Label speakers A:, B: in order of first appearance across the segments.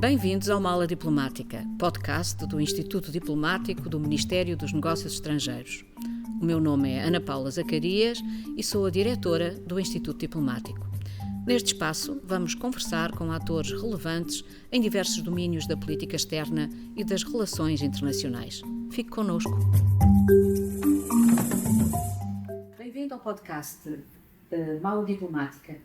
A: Bem-vindos ao Mala Diplomática, podcast do Instituto Diplomático do Ministério dos Negócios Estrangeiros. O meu nome é Ana Paula Zacarias e sou a diretora do Instituto Diplomático. Neste espaço, vamos conversar com atores relevantes em diversos domínios da política externa e das relações internacionais. Fique connosco. Bem-vindo ao podcast Mala Diplomática.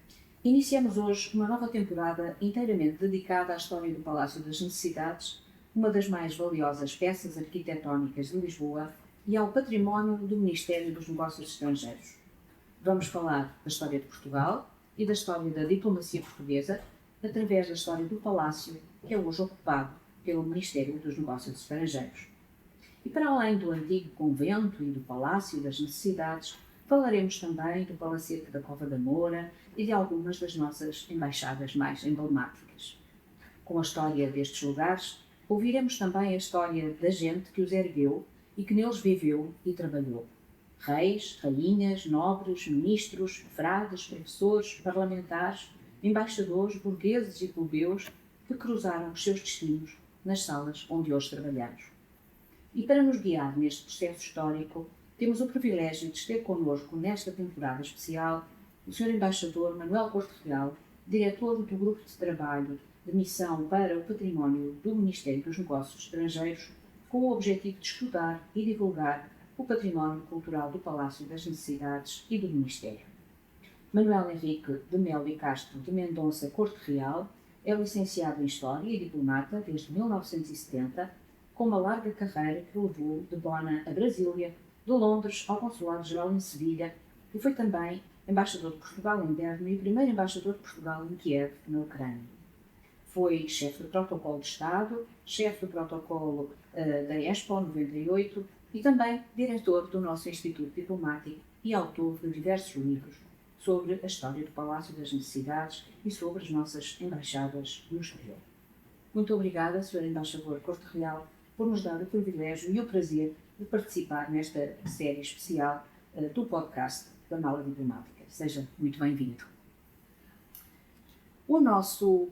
A: Iniciamos hoje uma nova temporada inteiramente dedicada à história do Palácio das Necessidades, uma das mais valiosas peças arquitetónicas de Lisboa, e ao património do Ministério dos Negócios Estrangeiros. Vamos falar da história de Portugal e da história da diplomacia portuguesa através da história do Palácio, que é hoje ocupado pelo Ministério dos Negócios Estrangeiros. E para além do antigo convento e do Palácio das Necessidades, falaremos também do Palacete da Cova da Moura e de algumas das nossas embaixadas mais emblemáticas. Com a história destes lugares, ouviremos também a história da gente que os ergueu e que neles viveu e trabalhou. Reis, rainhas, nobres, ministros, frades, professores, parlamentares, embaixadores, burgueses e plebeus que cruzaram os seus destinos nas salas onde hoje trabalhamos. E para nos guiar neste processo histórico, temos o privilégio de ter connosco nesta temporada especial o Sr. Embaixador Manuel Corte Real, diretor do Grupo de Trabalho de Missão para o Património do Ministério dos Negócios Estrangeiros, com o objetivo de estudar e divulgar o património cultural do Palácio das Necessidades e do Ministério. Manuel Henrique de Melo e Castro de Mendonça Corte Real é licenciado em História e diplomata desde 1970, com uma larga carreira que o levou de Bona a Brasília, de Londres ao Consulado-Geral em Sevilha, e foi também embaixador de Portugal em Derna e primeiro embaixador de Portugal em Kiev, na Ucrânia. Foi chefe do Protocolo de Estado, chefe do Protocolo da Expo 98 e também diretor do nosso Instituto Diplomático e autor de diversos livros sobre a história do Palácio das Necessidades e sobre as nossas embaixadas no exterior. Muito obrigada, Sr. Embaixador Corte Real, por nos dar o privilégio e o prazer de participar nesta série especial do podcast da Mala Diplomática. Seja muito bem-vindo. O nosso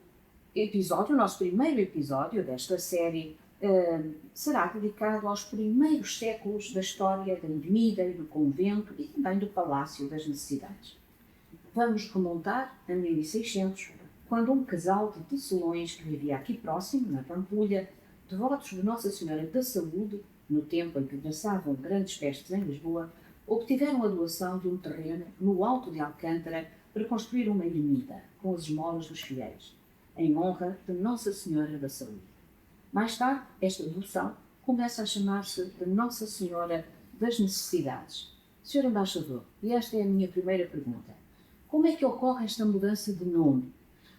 A: primeiro episódio desta série será dedicado aos primeiros séculos da história da Ermida e do Convento e também do Palácio das Necessidades. Vamos remontar a 1600, quando um casal de tecelões que vivia aqui próximo, na Pampulha, devotos de Nossa Senhora da Saúde, no tempo em que graçavam grandes festas em Lisboa, obtiveram a doação de um terreno no Alto de Alcântara para construir uma ermida com as esmolas dos fiéis, em honra de Nossa Senhora da Saúde. Mais tarde, esta devoção começa a chamar-se de Nossa Senhora das Necessidades. Sr. Embaixador, e esta é a minha primeira pergunta, como é que ocorre esta mudança de nome?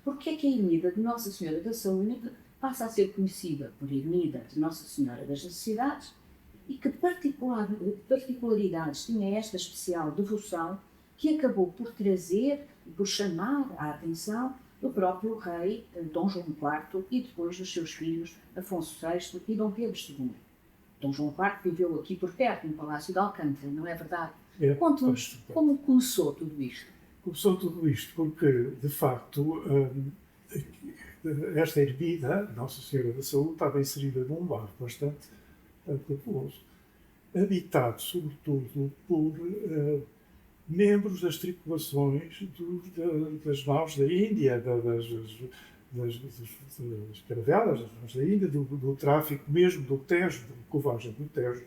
A: Por que é que a ermida de Nossa Senhora da Saúde passa a ser conhecida por Ermida de Nossa Senhora das Necessidades e que particularidades tinha esta especial devoção que acabou por trazer e por chamar a atenção do próprio rei Dom João IV e depois dos seus filhos Afonso VI e Dom Pedro II. Dom João IV viveu aqui por perto, no Palácio de Alcântara, não é verdade? Conte-nos como começou tudo isto.
B: Começou tudo isto porque, de facto, esta ermida, Nossa Senhora da Saúde, estava inserida num bairro bastante populoso, habitado sobretudo por membros das tripulações das naus da Índia, das caravelas, das naus da Índia, do tráfico mesmo do Tejo, da covagem do Tejo.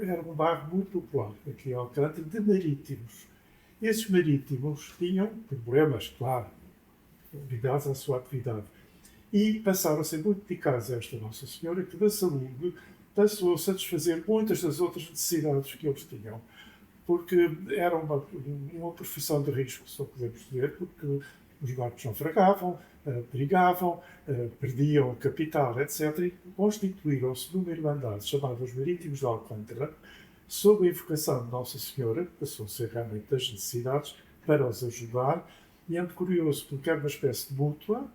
B: Era um bairro muito popular aqui em Alcântara, de marítimos. Esses marítimos tinham problemas, claro, ligados à sua atividade. E passaram a ser muito dedicados a esta Nossa Senhora, que da saúde passou a satisfazer muitas das outras necessidades que eles tinham. Porque era uma profissão de risco, só podemos dizer, porque os barcos naufragavam, perigavam, perdiam capital, etc. E constituíram-se numa irmandade chamada os Marítimos de Alcântara, sob a invocação de Nossa Senhora, que passou a ser realmente das necessidades, para os ajudar. E é muito curioso, porque era uma espécie de mútua,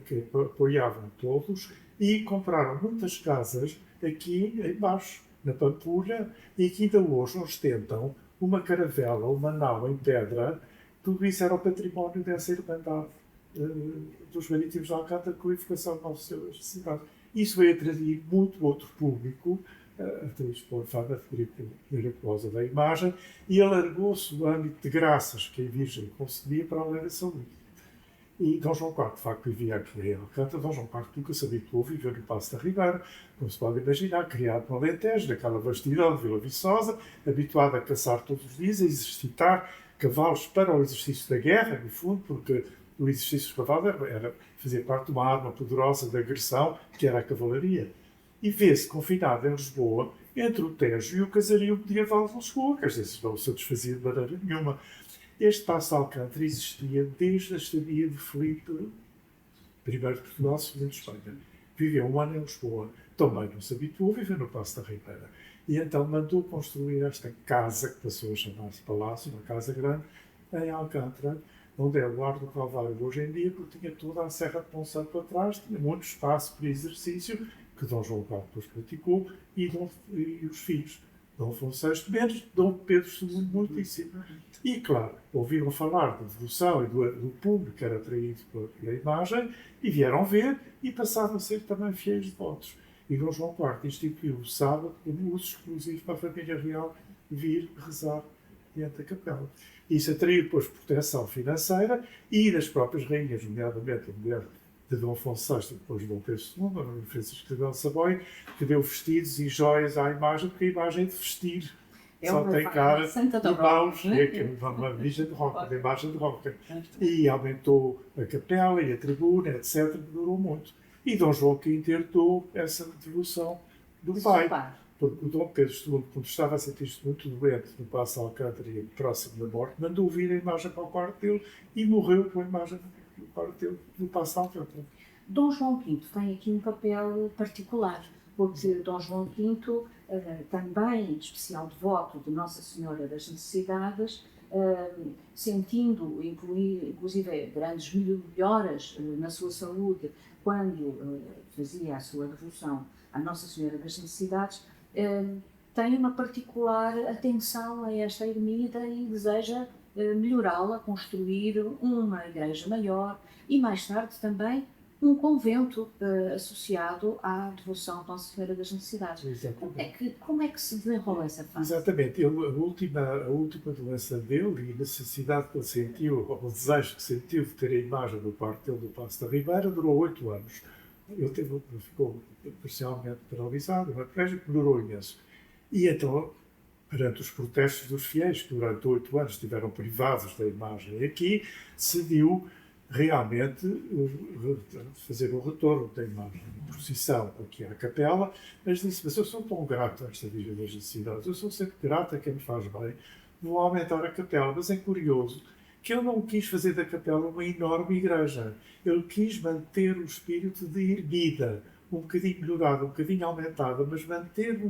B: que apoiavam todos, e compraram muitas casas aqui embaixo, na Pampulha, e que ainda hoje ostentam uma caravela, uma nau em pedra. Tudo isso era o património dessa irmandade dos Marítimos de Alcântara com a evocação de Nossa Senhora da Cidade. Isso veio atrair muito outro público, atriz por fama miraculosa da imagem, e alargou-se o âmbito de graças que a Virgem concedia para além da saúde. E Dom João IV, de facto, vivia aqui em Alcântara. Dom João IV nunca se habituou a viver no Paço da Ribeira, como se pode imaginar, criado no Alentejo, naquela vastidão de Vila Viçosa, habituado a caçar todos os dias, a exercitar cavalos para o exercício da guerra, no fundo, porque o exercício dos cavalos era fazer parte de uma arma poderosa de agressão, que era a cavalaria. E vê-se confinado em Lisboa, entre o Tejo e o casario medieval de Lisboa, que às vezes não o satisfazia de maneira nenhuma. Este Paço de Alcântara existia desde a estadia de Filipe I de Portugal, II de Espanha. Viveu um ano em Lisboa, também não se habituou a viver no Paço da Ribeira. E então mandou construir esta casa, que passou a chamar-se Palácio, uma casa grande, em Alcântara, onde é o Largo do Calvário hoje em dia, porque tinha toda a Serra de Monsanto para trás, tinha muito espaço para exercício, que Dom João IV depois praticou, e os filhos. Dom Afonso VI menos, Dom Pedro II muitíssimo. E, claro, ouviram falar da devoção e do público que era atraído pela imagem, e vieram ver, e passaram a ser também fiéis devotos. E Dom João IV instituiu o sábado como uso exclusivo para a família real vir rezar diante da capela. Isso atraiu depois proteção financeira e das próprias rainhas, nomeadamente a mulher de Dom Afonso VI, depois de Dom Pedro II, a Dona Francisca de Savoia, que deu vestidos e joias à imagem, porque a imagem de vestir só tem cara e mãos, é uma virgem de roca, uma imagem de roca. E aumentou a capela e a tribuna, etc., que durou muito. E Dom João V herdou essa devoção do pai. Porque o Dom Pedro II, quando estava a sentir-se muito doente no Paço de Alcântara e próximo da morte, mandou vir a imagem para o quarto dele e morreu com a imagem do quarto dele no Paço de Alcântara.
A: Dom João V tem aqui um papel particular, porque Dom João V, também especial devoto de Nossa Senhora das Necessidades, sentindo, inclusive, grandes melhoras na sua saúde quando fazia a sua devoção à Nossa Senhora das Necessidades, tem uma particular atenção a esta ermida e deseja melhorá-la, construir uma igreja maior e, mais tarde, também um convento associado à devoção à Nossa Senhora das Necessidades. Como é que se desenrola essa fase?
B: Exatamente. A última doença dele e a necessidade que ele sentiu, o desejo que sentiu de ter a imagem do quarto dele do Paço da Ribeira, durou 8 anos. Ele ficou parcialmente paralisado, uma hemorragia que melhorou imenso. E então, perante os protestos dos fiéis, que durante 8 anos estiveram privados da imagem aqui, decidiu realmente fazer o retorno da imagem de procissão aqui à capela, mas disse, mas eu sou tão grato a esta Virgem das Necessidades, eu sou sempre grato a quem me faz bem, vou aumentar a capela. Mas é curioso que ele não quis fazer da capela uma enorme igreja, ele quis manter o espírito de ermida, um bocadinho melhorado, um bocadinho aumentado, mas manter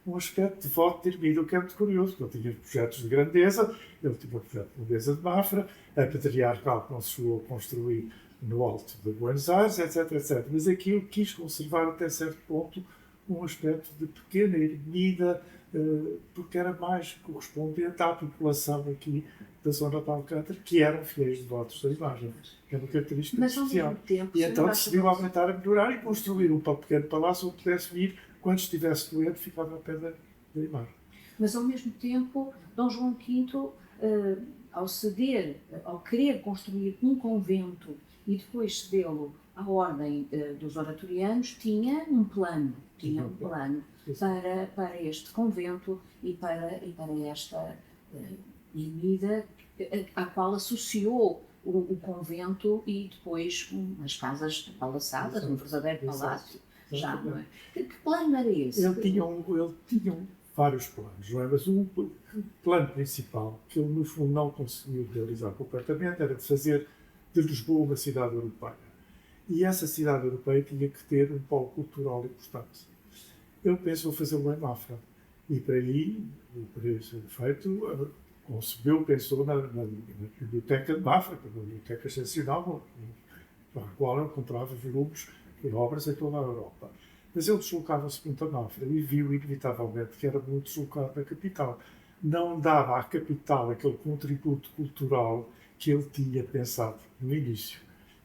B: um aspecto de voto de ermida, o que é muito curioso, porque ele tinha projetos de grandeza, ele tinha um projeto de grandeza de Mafra, a patriarcal que não se chegou a construir no Alto de Buenos Aires, etc, etc. Mas aqui ele quis conservar até certo ponto um aspecto de pequena ermida, porque era mais correspondente à população aqui da zona de Alcântara, que eram fiéis devotos da imagem. É uma característica especial. E então decidiu aumentar a melhorar e construir um pequeno palácio onde pudesse vir, quando estivesse doente, ficava a pé da imagem.
A: Mas, ao mesmo tempo, Dom João V, ao querer construir um convento e depois cedê-lo à ordem dos oratorianos, tinha um plano para este convento e para esta ermida à qual associou o convento e depois as casas palaçadas, um verdadeiro palácio. Já, não é? Que plano era esse?
B: Ele tinha vários planos, não é? Mas o plano principal, que ele no fundo não conseguiu realizar completamente, era de fazer de Lisboa uma cidade europeia. E essa cidade europeia tinha que ter um polo cultural importante. Eu penso vou fazê-lo em Mafra. E para esse efeito, pensou na biblioteca de Mafra, que é uma biblioteca excepcional, para a qual ele comprava volumes e obras em toda a Europa. Mas ele deslocava-se muito a Mafra e viu inevitavelmente que era muito deslocado na capital. Não dava à capital aquele contributo cultural que ele tinha pensado no início.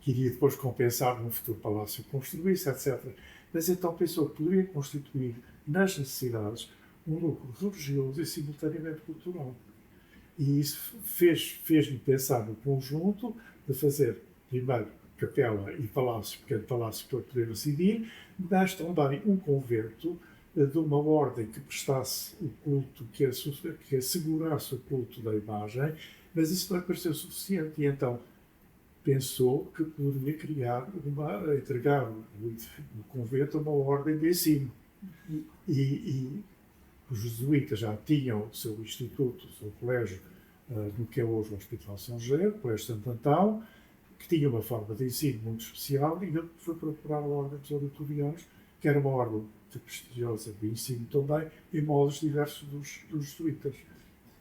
B: que iria depois compensar num futuro palácio que construísse, etc. Mas então pensou que poderia constituir nas necessidades um núcleo religioso e simultaneamente cultural. E isso fez-me pensar no conjunto de fazer, primeiro, capela e palácio, pequeno palácio para poder residir, mas também um convento de uma ordem que prestasse o culto, que assegurasse o culto da imagem, mas isso não pareceu suficiente. E então pensou que poderia entregar o convento a uma ordem de ensino. E os jesuítas já tinham o seu instituto, o seu colégio, no que é hoje o Hospital São José, o Colégio Santo Antão, que tinha uma forma de ensino muito especial, e ele foi procurar a Ordem dos Oratorianos, que era uma ordem prestigiosa de ensino também, em moldes diversos dos jesuítas.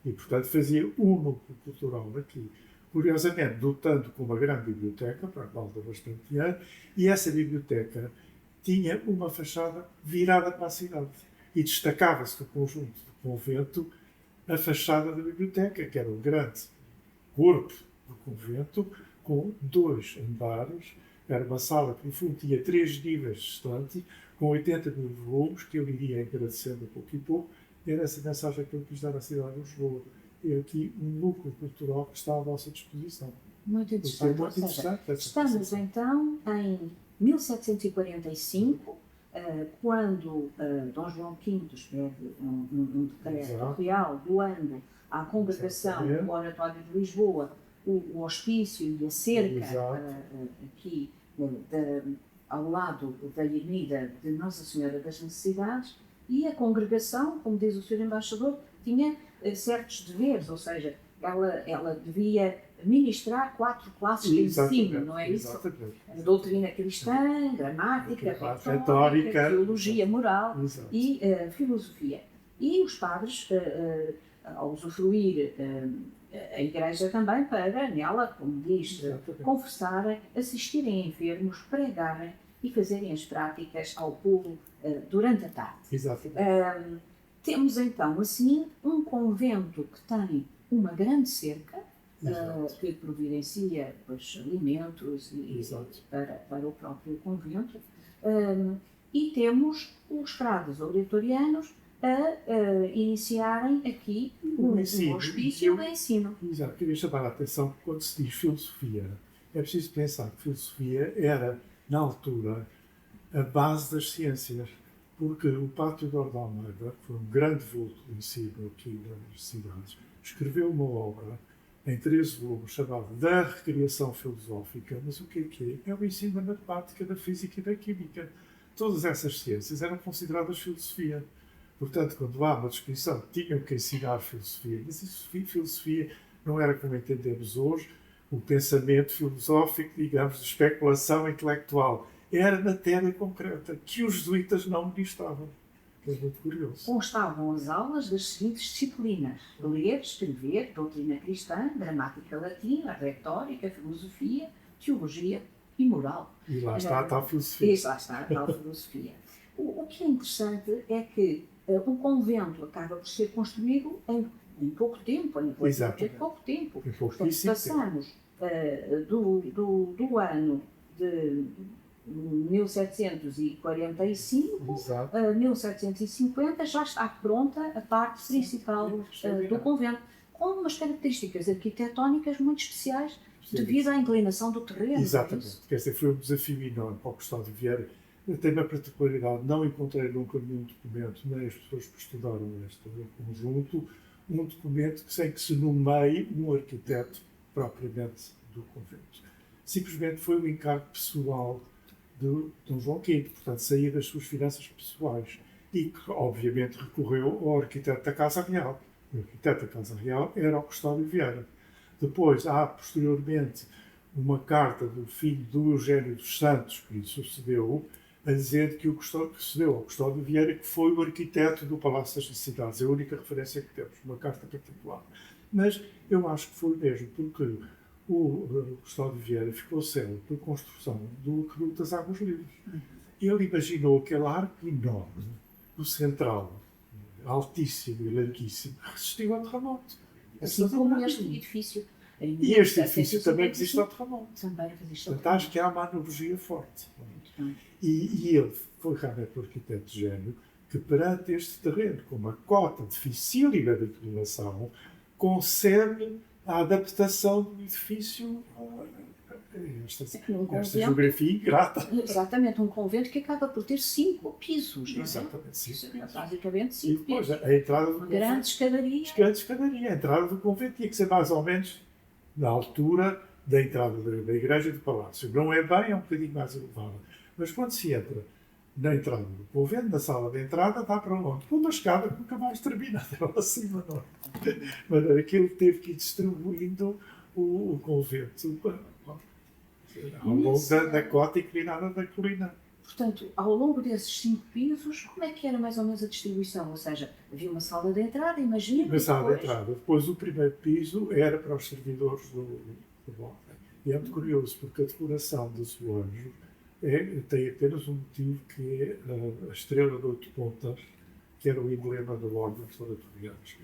B: E, portanto, fazia um núcleo cultural aqui. Curiosamente, dotando com uma grande biblioteca, para a qual deu bastante ano, e essa biblioteca tinha uma fachada virada para a cidade. E destacava-se do conjunto do convento a fachada da biblioteca, que era um grande corpo do convento, com 2 andares. Era uma sala que, no fundo, tinha 3 níveis distantes, com 80 mil volumes, que eu iria agradecendo a pouco e pouco. Era essa mensagem que eu quis dar à cidade de Lisboa. É aqui um núcleo cultural que está à vossa disposição.
A: Muito interessante.
B: Muito interessante.
A: Estamos então em 1745, quando Dom João V escreve um decreto real doando à congregação do Oratório de Lisboa o hospício e a cerca aqui ao lado da Avenida de Nossa Senhora das Necessidades, e a congregação, como diz o Sr. Embaixador, tinha certos deveres, ou seja, ela devia ministrar 4 classes de ensino, não é isso? A doutrina cristã, gramática, retórica, teologia moral e filosofia. E os padres, ao usufruir a Igreja também, para nela, como diz, confessarem, assistirem a enfermos, pregarem e fazerem as práticas ao povo durante a tarde. Temos então, assim, um convento que tem uma grande cerca, que providencia alimentos para o próprio convento, e temos os frades oratorianos a iniciarem aqui um hospício de ensino.
B: Exato, queria chamar a atenção que quando se diz filosofia, é preciso pensar que filosofia era, na altura, a base das ciências, porque o Padre Teodoro de Almeida, que foi um grande vulto de ensino aqui nas cidades, escreveu uma obra em 13 volumes chamada Da Recriação Filosófica. Mas o que é? É o ensino da matemática, da física e da química. Todas essas ciências eram consideradas filosofia. Portanto, quando há uma descrição, tinham que ensinar filosofia. Mas isso, filosofia não era como entendemos hoje, o pensamento filosófico, digamos, de especulação intelectual. Era matéria concreta, que os jesuítas não ministravam. É muito curioso.
A: Constavam as aulas das seguintes disciplinas: ler, escrever, doutrina cristã, gramática latina, retórica, filosofia, teologia e moral.
B: E lá está a tal filosofia.
A: E lá está a tal filosofia. O que é interessante é que o convento acaba por ser construído em pouco tempo, em pouco tempo. Passamos do ano de 1745 a 1750 já está pronta a parte principal do convento, com umas características arquitetónicas muito especiais devido à inclinação do terreno.
B: Exatamente. Quer dizer, foi um desafio enorme para o Custódio Vieira. Tem uma particularidade, não encontrei nunca nenhum documento, nem as pessoas que estudaram este conjunto, um documento sem que se nomeie um arquiteto propriamente do convento. Simplesmente foi um encargo pessoal de Dom João V, portanto, saía das suas finanças pessoais e que, obviamente, recorreu ao arquiteto da Casa Real. O arquiteto da Casa Real era o Custódio Vieira. Depois, há, posteriormente, uma carta do filho do Eugênio dos Santos, que lhe sucedeu, a dizer que o Custódio sucedeu ao Custódio Vieira, que foi o arquiteto do Palácio das Necessidades. É a única referência que temos, uma carta particular. Mas eu acho que foi mesmo, porque o Custódio Vieira ficou célebre pela construção do Reduto das Águas Livres. Ele imaginou aquele arco enorme, do central, altíssimo e larguíssimo, resistiu ao terremoto.
A: Assim como este edifício em
B: E este edifício também resiste ao
A: 1755.
B: terremoto.
A: Também resiste ao
B: Portanto, acho que há uma analogia forte.
A: terremoto.
B: E ele foi realmente um arquiteto de gênio que, perante este terreno, com uma cota dificílima de inclinação, concebe a adaptação do edifício a esta geografia ingrata.
A: Exatamente, um convento que acaba por ter 5 pisos. Não é?
B: Exatamente, 5 pisos.
A: Basicamente
B: E
A: 5
B: depois
A: pisos.
B: a entrada do
A: Uma grande escadaria.
B: grande escadaria. A entrada do convento tinha que ser mais ou menos na altura da entrada da igreja e do palácio. Não é bem, é um bocadinho mais elevada. Mas quando se entra na entrada do convento, na sala de entrada, dá para onde? Por uma escada que nunca mais termina, até lá acima. Não é? De maneira que ele teve que ir distribuindo o convento ao longo da cota inclinada da colina.
A: Portanto, ao longo desses 5 pisos, como é que era mais ou menos a distribuição? Ou seja, havia uma sala de entrada, imagina.
B: Na sala de entrada. Depois, o primeiro piso era para os servidores do ordem. E é muito curioso, porque a decoração do azulejo tem apenas um motivo, que é a estrela de 8 pontas, que era o emblema da ordem dos Salvatorianos.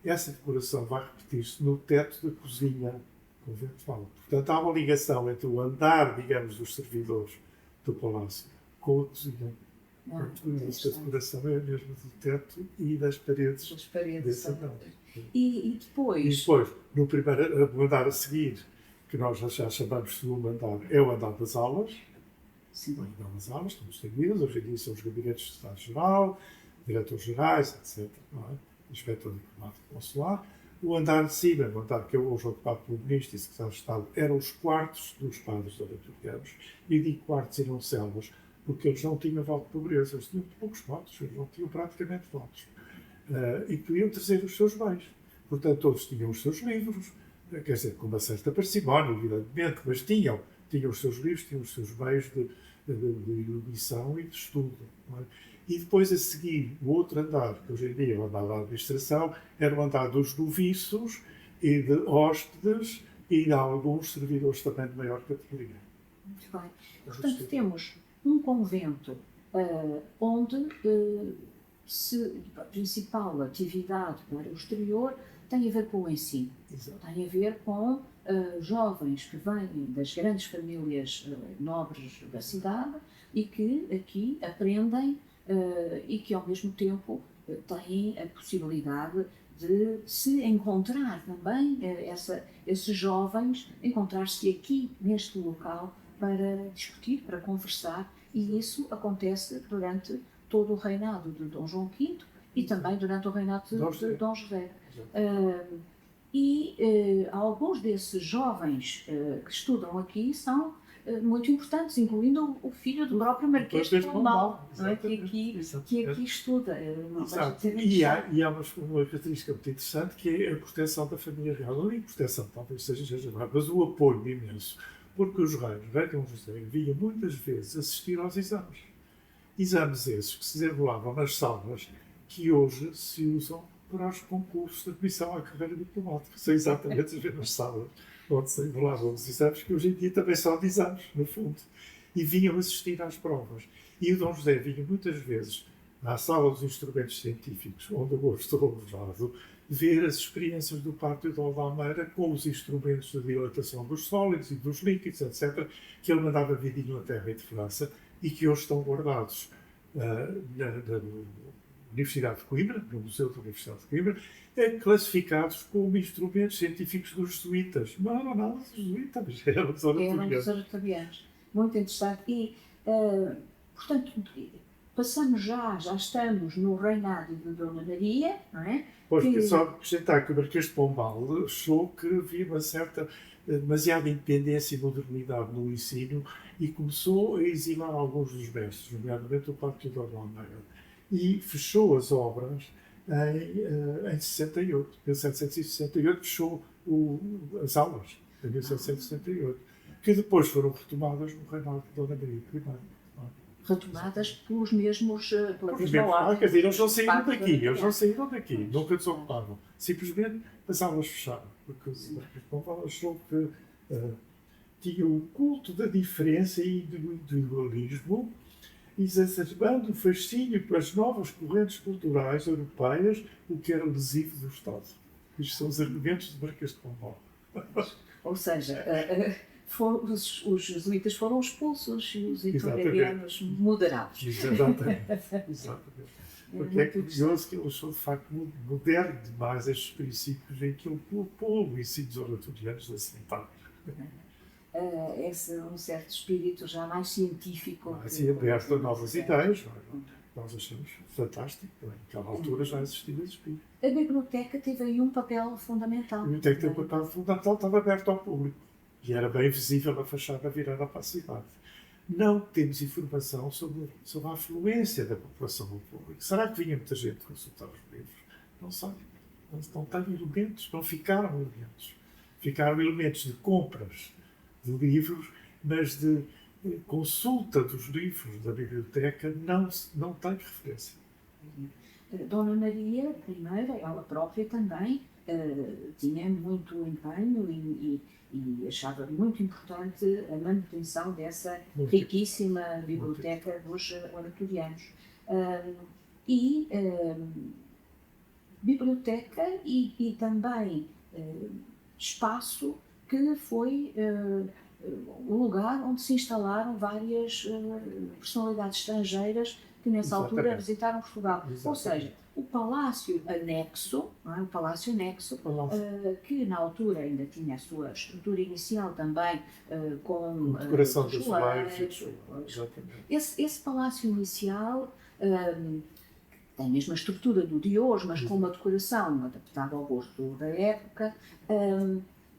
B: Essa decoração vai repetir-se no teto da cozinha conventual. Portanto, há uma ligação entre o andar, digamos, dos servidores do palácio com a cozinha. Esta decoração é mesmo do teto e das paredes desse andar.
A: E depois?
B: E depois, no primeiro andar a seguir, que nós já chamamos de segundo andar, é o andar das aulas.
A: Sim.
B: O andar das aulas, estão distribuídas. Hoje em dia são os gabinetes de Estado-Geral, diretores gerais, etc. Não é? Inspetor diplomático consular. O andar de cima, o andar que é hoje ocupado pelo Ministro e Secretário de Estado, eram os quartos dos padres oratorianos. E digo quartos e não celas, porque eles não tinham voto de pobreza, eles tinham poucos votos, eles não tinham praticamente votos. E podiam trazer os seus bens. Portanto, todos tinham os seus livros, quer dizer, com uma certa parcimónia, evidentemente, mas tinham os seus livros, tinham os seus bens de erudição e de estudo. Não é? E depois, a seguir, o outro andar, que hoje em dia é o andar da administração, era o andar dos noviços e de hóspedes e de alguns servidores também de maior categoria.
A: Muito bem. Portanto, temos um convento onde a principal atividade para o exterior tem a ver com o ensino.
B: Exato.
A: Tem a ver com jovens que vêm das grandes famílias nobres da cidade e que aqui aprendem e que, ao mesmo tempo, têm a possibilidade de se encontrar também, esses jovens, encontrar-se aqui, neste local, para discutir, para conversar, e isso acontece durante todo o reinado de Dom João V e também durante o reinado de Dom José. Alguns desses jovens que estudam aqui são muito importantes, incluindo o filho do próprio Marquês de Pombal, que aqui estuda.
B: E há uma característica muito interessante, que é a proteção da família real. Não é proteção, talvez seja exagerado, mas o apoio imenso. Porque os reis, o rei Dom José, vinham muitas vezes assistir aos exames. Exames esses que se desenrolavam nas salas que hoje se usam para os concursos de admissão à carreira diplomática. São exatamente as mesmas salas onde se desenrolavam os exames, que hoje em dia também são de exames, no fundo. E vinham assistir às provas. E o Dom José vinha muitas vezes à sala dos instrumentos científicos, onde eu estou alojado, ver as experiências do Pátio de Almeida com os instrumentos de dilatação dos sólidos e dos líquidos, etc., que ele mandava vir de Inglaterra e de França e que hoje estão guardados na Universidade de Coimbra, no Museu da Universidade de Coimbra, classificados como instrumentos científicos dos jesuítas. Não eram nada dos jesuítas, eram dos
A: oratorianos. Muito interessante. E, portanto, passamos já estamos no reinado de Dona Maria, não é?
B: Pois, só acrescentar que o Marquês de Pombal achou que havia uma certa, demasiada independência e modernidade no ensino e começou a exilar alguns dos mestres, nomeadamente o Pátio de Almeida, e fechou as obras em 68. Em 1768 fechou as aulas, em 1768, que depois foram retomadas no reinado de Dona Maria I.
A: Retomadas pelos mesmos, pela mesma
B: ordem. Quer dizer, eles não saíram daqui, nunca desocuparam. Simplesmente as aulas fecharam, porque o Marquês de Pombal achou que tinha o culto da diferença e do individualismo, exacerbando o fascínio pelas novas correntes culturais europeias, o que era lesivo do Estado. Isto são os argumentos do Marquês de Pombal.
A: Ou seja, os jesuítas foram expulsos e os vitorianos moderados.
B: Exatamente. Exatamente. Porque é curioso que eles são, de facto, modernos demais estes princípios em que ele colocou o ensino dos oratorianos da cidade.
A: Esse um certo espírito já mais científico.
B: Mais aberto a novas ideias. Nós achamos fantástico. Naquela altura já existia esse espírito.
A: A biblioteca teve aí um papel fundamental.
B: A biblioteca teve um papel fundamental, estava aberto ao público. E era bem visível a fachada virada para a cidade. Não temos informação sobre a afluência da população ao público. Será que vinha muita gente consultar os livros? Não sabe. Não tem elementos, não ficaram elementos. Ficaram elementos de compras de livros, mas de consulta dos livros da biblioteca não tem referência.
A: Dona Maria I, ela própria também, tinha muito empenho e achava muito importante a manutenção dessa riquíssima biblioteca dos oratorianos. Biblioteca e também espaço que foi o lugar onde se instalaram várias personalidades estrangeiras que nessa altura visitaram Portugal. Exatamente. Ou seja, o Palácio Anexo, não é? O Palácio Anexo, que na altura ainda tinha a sua estrutura inicial também, com
B: decoração dos leis.
A: Esse palácio inicial tem a mesma estrutura do de hoje, mas com uma decoração adaptada ao gosto da época.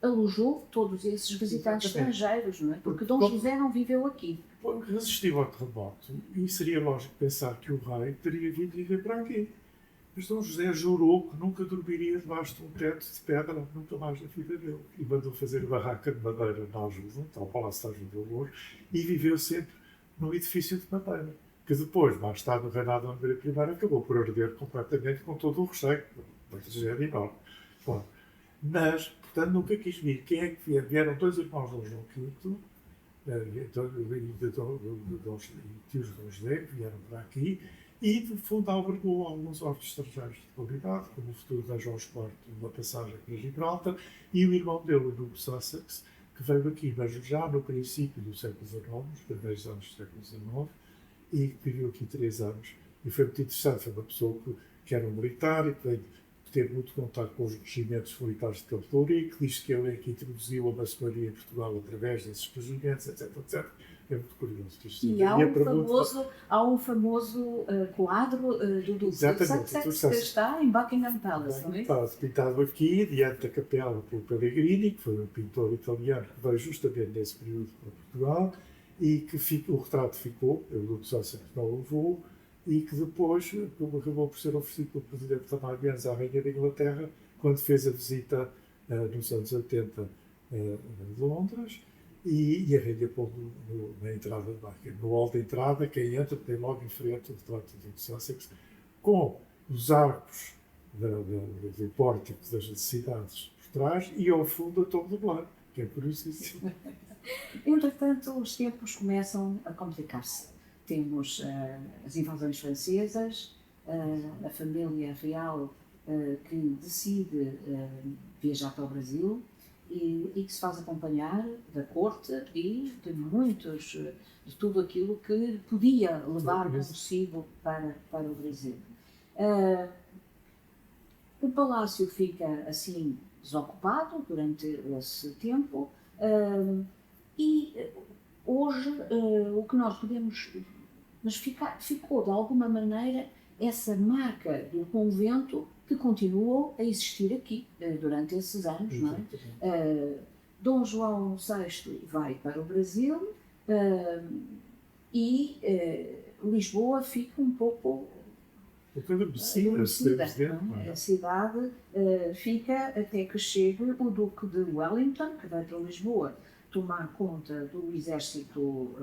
A: Alojou todos esses visitantes estrangeiros, não é? Porque Dom José não viveu aqui.
B: Resistiu ao terremoto e seria lógico pensar que o rei teria vindo viver para aqui. Mas Dom José jurou que nunca dormiria debaixo de um teto de pedra, nunca mais na vida dele. E mandou fazer barraca de madeira na ajuda, ao Palácio da Ajuda de Lourdes, e viveu sempre num edifício de madeira, que depois, mais tarde, no reinado de Dona Maria I, acabou por arder completamente com todo o recheio. Uma tragédia enorme. Bom, mas, portanto, nunca quis vir. Quem é que vieram dois irmãos de João V, tios de Dom José, que vieram para aqui, e, de fundo, albergou alguns órgãos estrangeiros de qualidade, como o futuro da João IV, uma passagem para Gibraltar, e o irmão dele, o Duque de Sussex, que veio aqui, mas já no princípio do século XIX, nos primeiros anos do século XIX, e que viveu aqui 3 anos. E foi muito interessante, foi uma pessoa que era um militar e que veio ter muito contato com os regimentos militares de Capitólio, que diz que ele é que introduziu a maçonaria em Portugal através desses regimentos, etc, etc. É muito curioso.
A: E há um famoso quadro do Duque de Sussex que está em Buckingham Palace, não é?
B: Está pintado aqui, diante da capela pelo Pellegrini, que foi um pintor italiano que veio justamente nesse período para Portugal, e que o retrato ficou, o Duque de Sussex não o levou, e que depois acabou por ser oferecido pelo presidente Tamar Benz à Rainha da Inglaterra, quando fez a visita nos anos 80 a Londres, e a Rainha pôs na entrada de Buckingham. No hall de entrada, quem entra tem logo em frente o retrato do Sussex, com os arcos do pórtico das necessidades por trás, e ao fundo a Torre do Blanc, que é curiosíssimo.
A: Entretanto, os tempos começam a complicar-se. Temos as invasões francesas, a família real que decide viajar para o Brasil e que se faz acompanhar da corte e de tudo aquilo que podia levar consigo para o Brasil. O palácio fica assim desocupado durante esse tempo e hoje o que nós podemos... Mas ficou, de alguma maneira, essa marca do convento que continuou a existir aqui durante esses anos, não é? Dom João VI vai para o Brasil e Lisboa fica um pouco adormecida. A cidade fica até que chegue o Duque de Wellington, que vai para Lisboa tomar conta do exército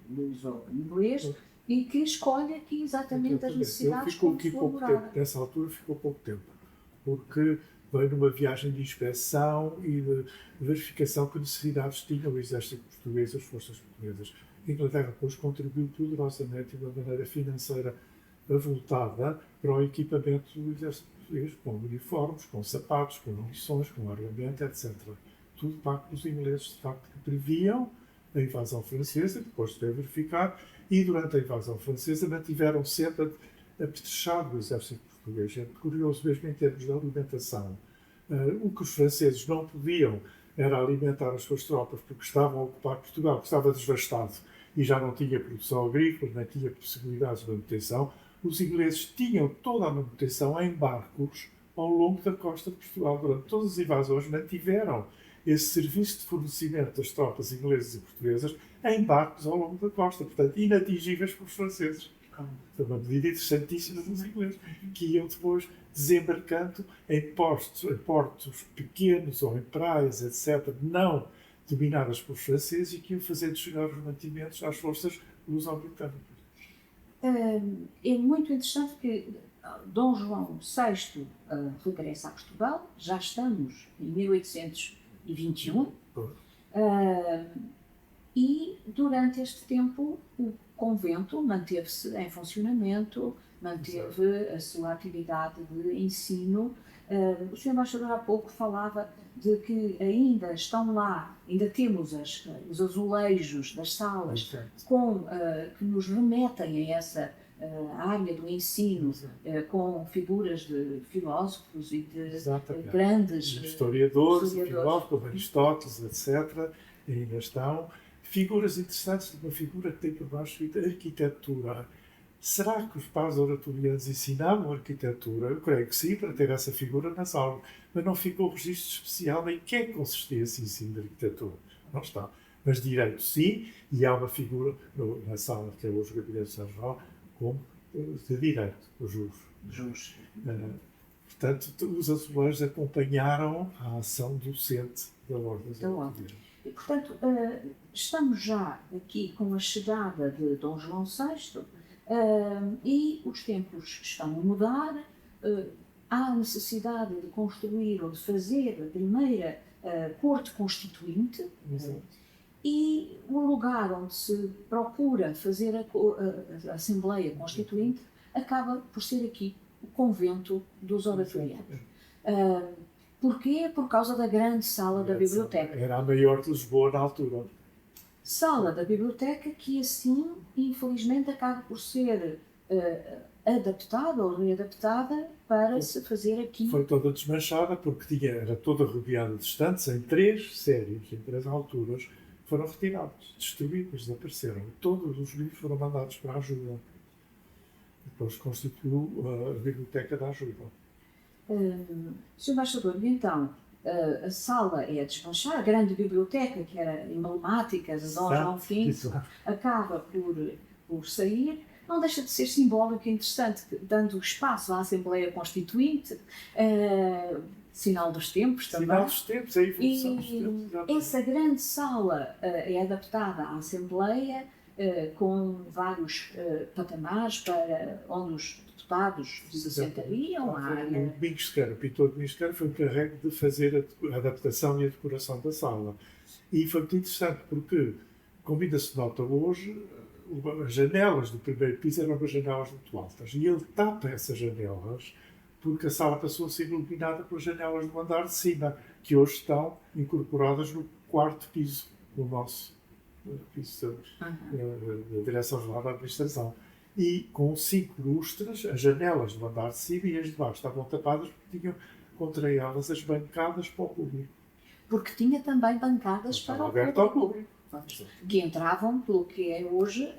A: luso-inglês, e que escolhe aqui exatamente as necessidades como sua morada.
B: Nessa altura ficou pouco tempo, porque veio numa viagem de inspeção e de verificação que necessidades tinha o exército português e as forças portuguesas. A Inglaterra depois contribuiu poderosamente de uma maneira financeira avultada para o equipamento do exército português, com uniformes, com sapatos, com munições, com armamento, etc. tudo para que os ingleses, de facto, previam a invasão francesa, depois de ter verificado, e durante a invasão francesa mantiveram sempre apetrechado o exército português. É curioso mesmo em termos de alimentação. O que os franceses não podiam era alimentar as suas tropas porque estavam a ocupar Portugal, que estava devastado e já não tinha produção agrícola, nem tinha possibilidades de manutenção. Os ingleses tinham toda a manutenção em barcos ao longo da costa de Portugal. Durante todas as invasões mantiveram esse serviço de fornecimento das tropas inglesas e portuguesas em barcos ao longo da costa, portanto, inatingíveis pelos franceses. Foi uma medida interessantíssima dos ingleses, que iam depois desembarcando em portos pequenos ou em praias, etc., não dominadas pelos franceses e que iam fazendo chegar os mantimentos às forças luso-britânicas.
A: É muito interessante que Dom João VI regressa a Portugal, já estamos em 1821, e durante este tempo o convento manteve-se em funcionamento, manteve a sua atividade de ensino. O Sr. Embaixador há pouco falava de que ainda estão lá, ainda temos os azulejos das salas que nos remetem a essa área do ensino, com figuras de filósofos e de grandes
B: historiadores, filósofos, como Aristóteles, etc. Ainda estão. Figuras interessantes, de uma figura que tem por baixo arquitetura. Será que os pais oratorianos ensinavam arquitetura? Eu creio que sim, para ter essa figura nas aulas. Mas não ficou registro especial em que é que consistia esse ensino de arquitetura. Não está. Mas direito sim, e há uma figura na sala, que é hoje o Gabinete de São João, como de direito, os juros. Portanto, os azulejos acompanharam a ação docente da Ordem dos Azulejos.
A: E, portanto, estamos já aqui com a chegada de Dom João VI e os tempos estão a mudar. Há a necessidade de construir ou de fazer a primeira corte constituinte e o lugar onde se procura fazer a Assembleia Constituinte acaba por ser aqui, o convento dos oratorianos. Porquê? Por causa da grande sala da biblioteca.
B: Era a maior de Lisboa na altura.
A: Sala da biblioteca que assim, infelizmente, acaba por ser adaptada ou readaptada para se fazer aqui.
B: Foi toda desmanchada porque era toda rodeada de estantes em 3 séries, em 3 alturas, foram retiradas, destruídas, desapareceram. Todos os livros foram mandados para a ajuda. Depois constituiu a Biblioteca da Ajuda.
A: Sr. Embaixador, então, a sala é a desmanchar, a grande biblioteca, que era emblemática de Dom João V, acaba por sair. Não deixa de ser simbólico e interessante, dando espaço à Assembleia Constituinte, sinal dos tempos também.
B: Sinal dos tempos, é a evolução dos tempos.
A: Essa grande sala é adaptada à Assembleia, com vários patamares para onde os deputados se sentariam.
B: O Domingos Sequeira, o pintor Domingos Sequeira, foi encarregue de fazer a adaptação e a decoração da sala. E foi muito interessante porque, como ainda se nota hoje, as janelas do primeiro piso eram umas janelas muito altas. E ele tapa essas janelas porque a sala passou a ser iluminada pelas janelas do andar de cima, que hoje estão incorporadas no 4º piso do nosso piso da Direção-Geral da Administração. E com 5 lustres, as janelas do andar de cima e as de baixo estavam tapadas porque tinham contra elas as bancadas para o público.
A: Porque tinha também bancadas para o público. Que entravam pelo que é hoje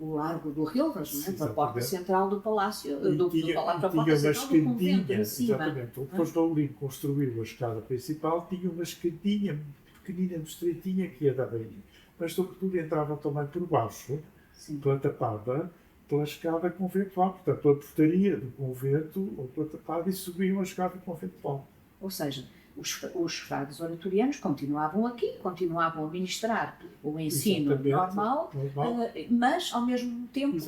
A: o Largo do Rilvas, pela porta central do Palácio, do convento em cima.
B: Exatamente. Depois de Ourinho construiu a escada principal, tinha uma escadinha pequenina, estreitinha, que ia dar bem. Mas, sobretudo, entravam também por baixo, pela tapada, pela escada conventual, portanto, pela portaria do convento, ou pela tapada, e subiam a escada conventual.
A: Ou seja, os frades oratorianos continuavam aqui, continuavam a ministrar o ensino normal, mas, ao mesmo tempo,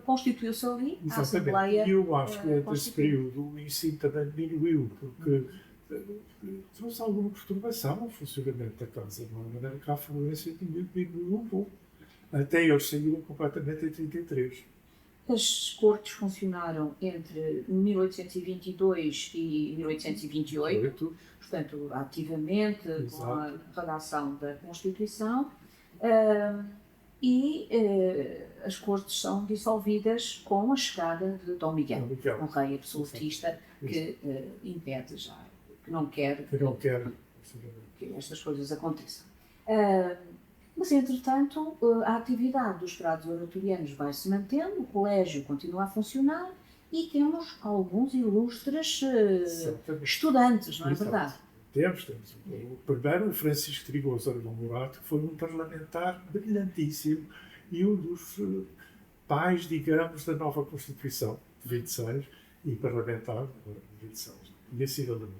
A: constituiu-se ali a Assembleia.
B: E eu acho que, nesse período, o ensino também diminuiu, porque trouxe alguma perturbação no funcionamento da casa, de uma maneira que a afluência diminuiu um pouco. Até eles saíram completamente em 33.
A: As cortes funcionaram entre 1822 e 1828, portanto, ativamente,
B: Exato.
A: com a redação da Constituição, as cortes são dissolvidas com a chegada de Dom Miguel, um rei absolutista que impede já, que não quer que estas coisas aconteçam. Mas, entretanto, a atividade dos frades oratorianos vai-se mantendo, o colégio continua a funcionar e temos alguns ilustres estudantes, não é verdade?
B: Temos. O primeiro, o Francisco Trigoso Aragão Morato, que foi um parlamentar brilhantíssimo e um dos pais, digamos, da nova Constituição de 26 e parlamentar de 26. Tinha sido alemão.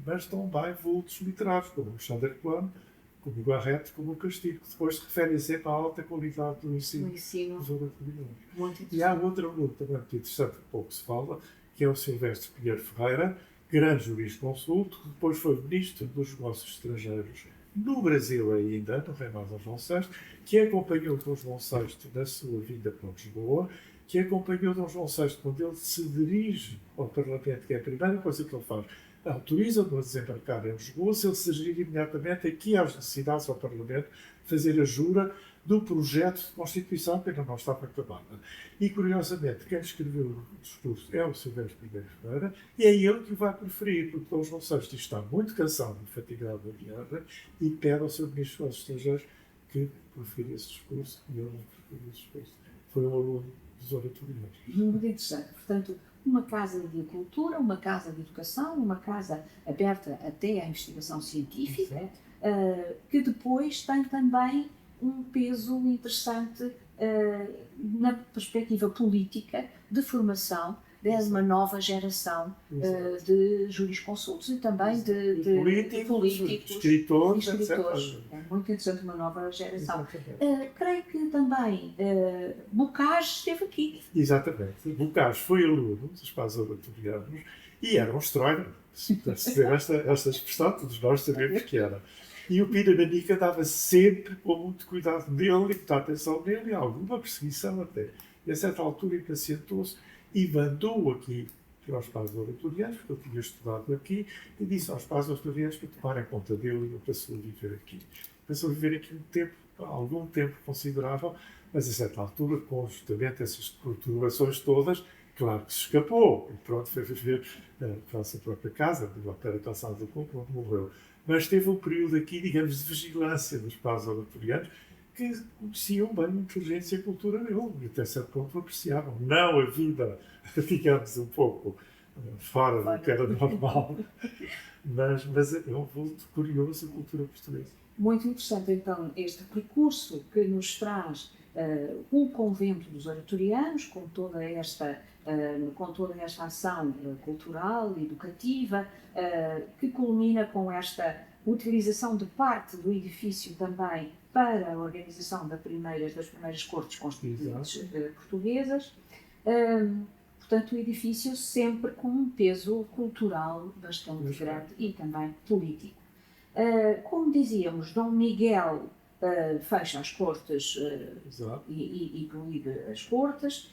B: Mas também vultos literários, como Alexandre Plano, como o Garrett, como o Castilho, que depois se referem sempre à alta qualidade do ensino dos oratorianos. E há outra luta também muito interessante, que pouco se fala, que é o Silvestre Pinheiro Ferreira, grande jurisconsulto, que depois foi ministro dos Negócios Estrangeiros no Brasil ainda, no reinado de Dom João VI, que acompanhou Dom João VI na sua vinda para Lisboa, que acompanhou Dom João VI quando ele se dirige ao Parlamento, que é a primeira coisa que ele faz. Autoriza-o a desembarcar em Lisboa se ele se dirigir imediatamente aqui às necessidades ao Parlamento, fazer a jura do projeto de Constituição que ainda não estava acabada. E, curiosamente, quem escreveu o discurso é o Silvestre Pinheiro Ferreira e é ele que o vai preferir, porque Dom João VI está muito cansado e fatigado da guerra e pede ao seu ministro dos Estrangeiros que prefira esse discurso e ele não preferiu esse discurso. Foi um aluno dos oratorianos.
A: Muito interessante. Portanto, uma casa de cultura, uma casa de educação, uma casa aberta até à investigação científica, que depois tem também um peso interessante na perspectiva política de formação de uma nova geração de jurisconsultos e também de políticos,
B: escritores.
A: É muito interessante, uma nova geração. Creio que também Bocage esteve aqui.
B: Exatamente. Bocage foi aluno dos pais oratorianos e era um estranho. Para se ver esta expressão, todos nós sabemos que era. E o Pina Manica dava sempre com muito cuidado dele e muita atenção nele e alguma perseguição até. E a certa altura impacientou-se e mandou aqui para os pais oratorianos, porque ele tinha estudado aqui, e disse aos pais oratorianos para tomarem conta dele e ele passou a viver aqui. Passou a viver aqui algum tempo considerável, mas a certa altura, com justamente essas perturbações todas, claro que se escapou e pronto, foi viver para a sua própria casa, de Opera Calçado do Coco, onde morreu. Mas teve um período aqui, digamos, de vigilância dos pais oratorianos, que conheciam bem a inteligência e a cultura dele, e até certo ponto apreciavam. Não a vida, digamos, um pouco fora do que era normal, mas é um vulto curioso a cultura portuguesa.
A: Muito interessante, então, este percurso que nos traz o convento dos oratorianos, com toda esta ação cultural e educativa, que culmina com esta utilização de parte do edifício também para a organização das primeiras cortes constituintes portuguesas. Portanto, o edifício sempre com um peso cultural bastante grande e também político. Como dizíamos, Dom Miguel fecha as cortes e proíbe as cortes,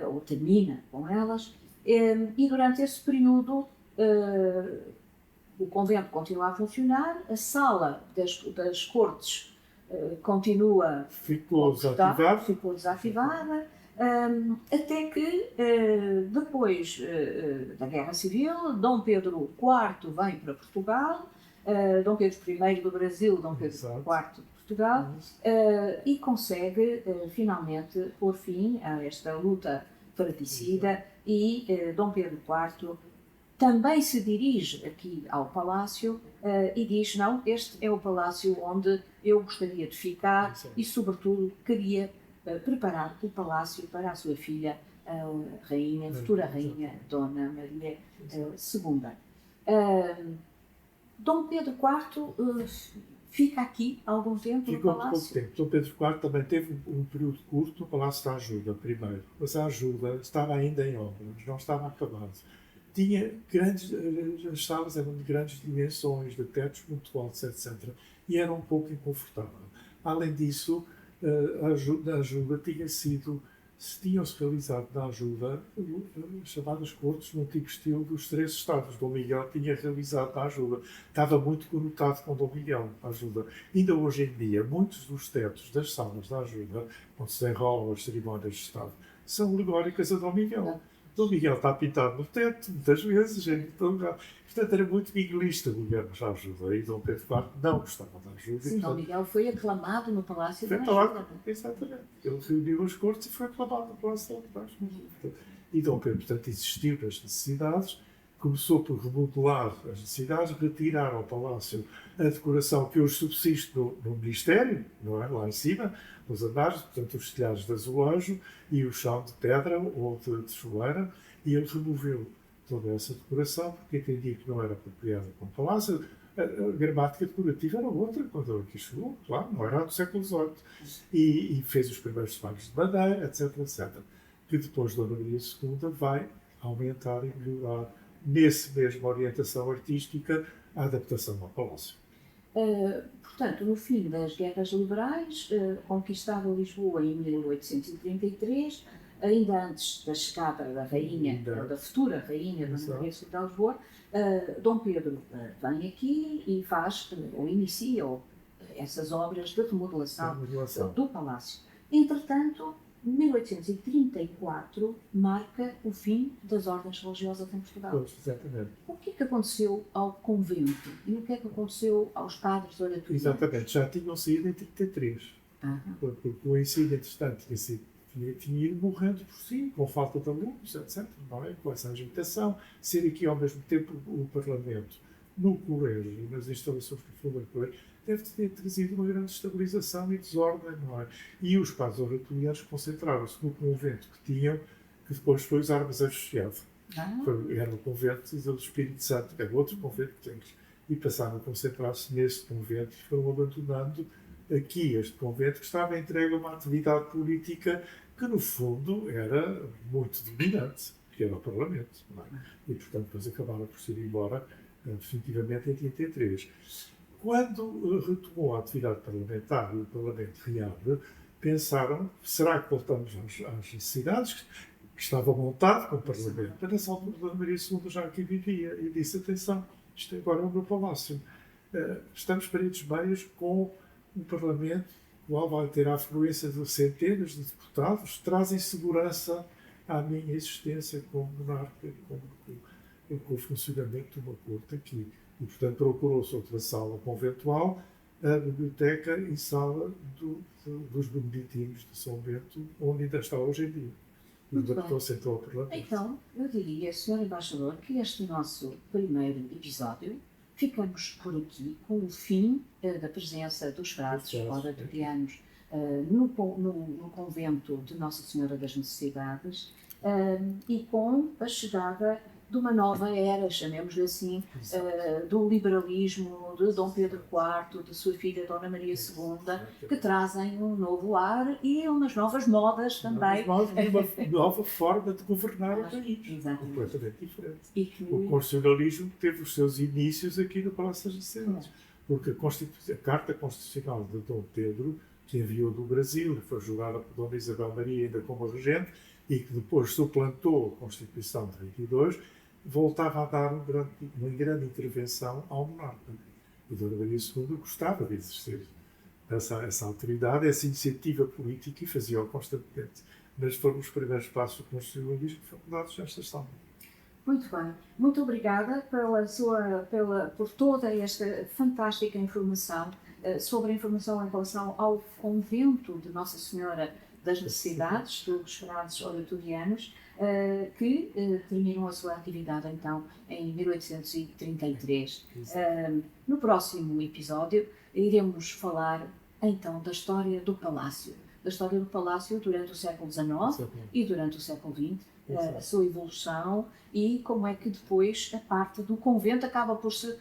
A: ou termina com elas, e durante esse período o convento continua a funcionar, a sala das cortes
B: ficou
A: desativada, até que depois da Guerra Civil, Dom Pedro IV vem para Portugal, Dom Pedro I do Brasil, Dom Pedro IV de Portugal, e consegue finalmente pôr fim a esta luta fratricida e Dom Pedro IV também se dirige aqui ao palácio e diz, não, este é o palácio onde eu gostaria de ficar e, sobretudo, queria preparar o palácio para a sua filha, a futura rainha, Dona Maria II. Dom Pedro IV fica aqui algum tempo no palácio?
B: Ficou pouco tempo. Dom Pedro IV também teve um período curto no Palácio da Ajuda, primeiro. Mas a Ajuda estava ainda em obras, não estava acabado. Tinha as salas eram de grandes dimensões, de tetos muito altos, etc. E era um pouco inconfortável. Além disso, a ajuda tinha sido tinham-se realizado na ajuda as chamadas cortes no antigo estilo dos três estados. Dom Miguel tinha realizado na ajuda. Estava muito conotado com Dom Miguel, a ajuda. Ainda hoje em dia, muitos dos tetos das salas da ajuda, onde se enrolam as cerimónias de Estado, são alegóricas a Dom Miguel. Dom Miguel está pintado no teto, muitas vezes. Portanto, era muito miguelista, digamos, a ajuda. E Dom Pedro IV não gostava da ajuda.
A: Sim, Dom Miguel foi aclamado no Palácio da
B: Ajuda.
A: Ajuda.
B: Exatamente. Ele reuniu as cortes e foi aclamado no Palácio da Ajuda. E Dom Pedro, portanto, existiu nas necessidades, começou por remodelar as necessidades, retirar ao Palácio a decoração que hoje subsiste no Ministério, não é? Lá em cima, nos andares, portanto, os telhados de azulejo e o chão de pedra ou de chuveira, e ele removeu toda essa decoração porque entendia que não era apropriada para o Palácio. A gramática decorativa era outra quando ele aqui chegou, claro, não era do século XVIII. E fez os primeiros trabalhos de madeira, etc, etc. Que depois Dona Maria II vai aumentar e melhorar, nesse mesma orientação artística, a adaptação ao Palácio.
A: Portanto, no fim das Guerras Liberais, conquistava Lisboa em 1833, ainda antes da chegada da rainha, da futura rainha Dona Maria II de Lisboa, Dom Pedro vem aqui e faz, ou inicia, essas obras de remodelação do Palácio. Entretanto, 1834 marca o fim das ordens religiosas em Portugal.
B: Pois, exatamente.
A: O que é que aconteceu ao convento e o que é que aconteceu aos padres oratórios?
B: Exatamente, já tinham saído em 33. Porque o ensino, entretanto, tinha ido morrendo por si, com falta de alunos, etc. Não é? Com essa agitação, ser aqui ao mesmo tempo o Parlamento no colégio e nas instalações que foram no colégio, deve ter trazido uma grande estabilização e desordem, não é? E os padres oratorianos concentraram-se no convento que tinham, que depois foi os Armazéns Associado. Era o convento do Espírito Santo, que era outro convento que temos. E passaram a concentrar-se neste convento e foram abandonando aqui este convento que estava entregue a uma atividade política que, no fundo, era muito dominante, que era o Parlamento. Não é? E, portanto, depois acabaram por se ir embora definitivamente em 83. Quando retomou a atividade parlamentar e o Parlamento reabre, pensaram, será que voltamos às necessidades? Que estava montado com o Parlamento. Mas nessa altura, Dona Maria II já aqui vivia e disse, atenção, isto agora é o meu palácio. Estamos paredes meias com um Parlamento, o qual vai ter a afluência de centenas de deputados, trazem segurança à minha existência como monarca, com o funcionamento de uma corte aqui. E, portanto, procurou-se outra sala conventual, a biblioteca e sala dos beneditinos de São Bento, onde ainda está hoje em dia. E adaptou-se então ao Parlamento.
A: Então, eu diria, Sr. Embaixador, que este nosso primeiro episódio, ficamos por aqui com o fim da presença dos frades oratorianos no convento de Nossa Senhora das Necessidades e com a chegada de uma nova era, chamemos-lhe assim, do liberalismo de Dom Pedro IV, de sua filha Dona Maria II, que trazem um novo ar e umas novas modas também.
B: Uma nova forma de governar o país, completamente diferente. O constitucionalismo teve os seus inícios aqui no Palácio das Necessidades, porque a Carta Constitucional de Dom Pedro, que enviou do Brasil, foi julgada por Dona Isabel Maria ainda como regente, e que depois suplantou a Constituição de 22, voltava a dar uma grande intervenção ao monarca. E Dona Maria II gostava de exercer essa autoridade, essa iniciativa política e fazia-o constantemente. Mas foram os primeiros passos do constitucionalismo que foram dados nesta sala.
A: Muito bem. Muito obrigada por toda esta fantástica informação sobre a informação em relação ao convento de Nossa Senhora das Necessidades, dos frades oratorianos, que terminam a sua atividade então em 1833. No próximo episódio iremos falar então da história do Palácio. Da história do Palácio durante o século XIX e durante o século XX, a sua evolução e como é que depois a parte do convento acaba por se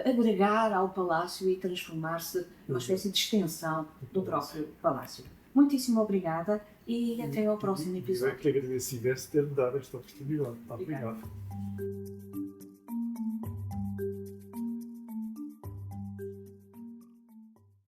A: agregar ao Palácio e transformar-se numa espécie de extensão do próprio Palácio. Muitíssimo obrigada e até ao próximo episódio.
B: Eu é que agradeço imenso ter-me dado esta oportunidade. Obrigado.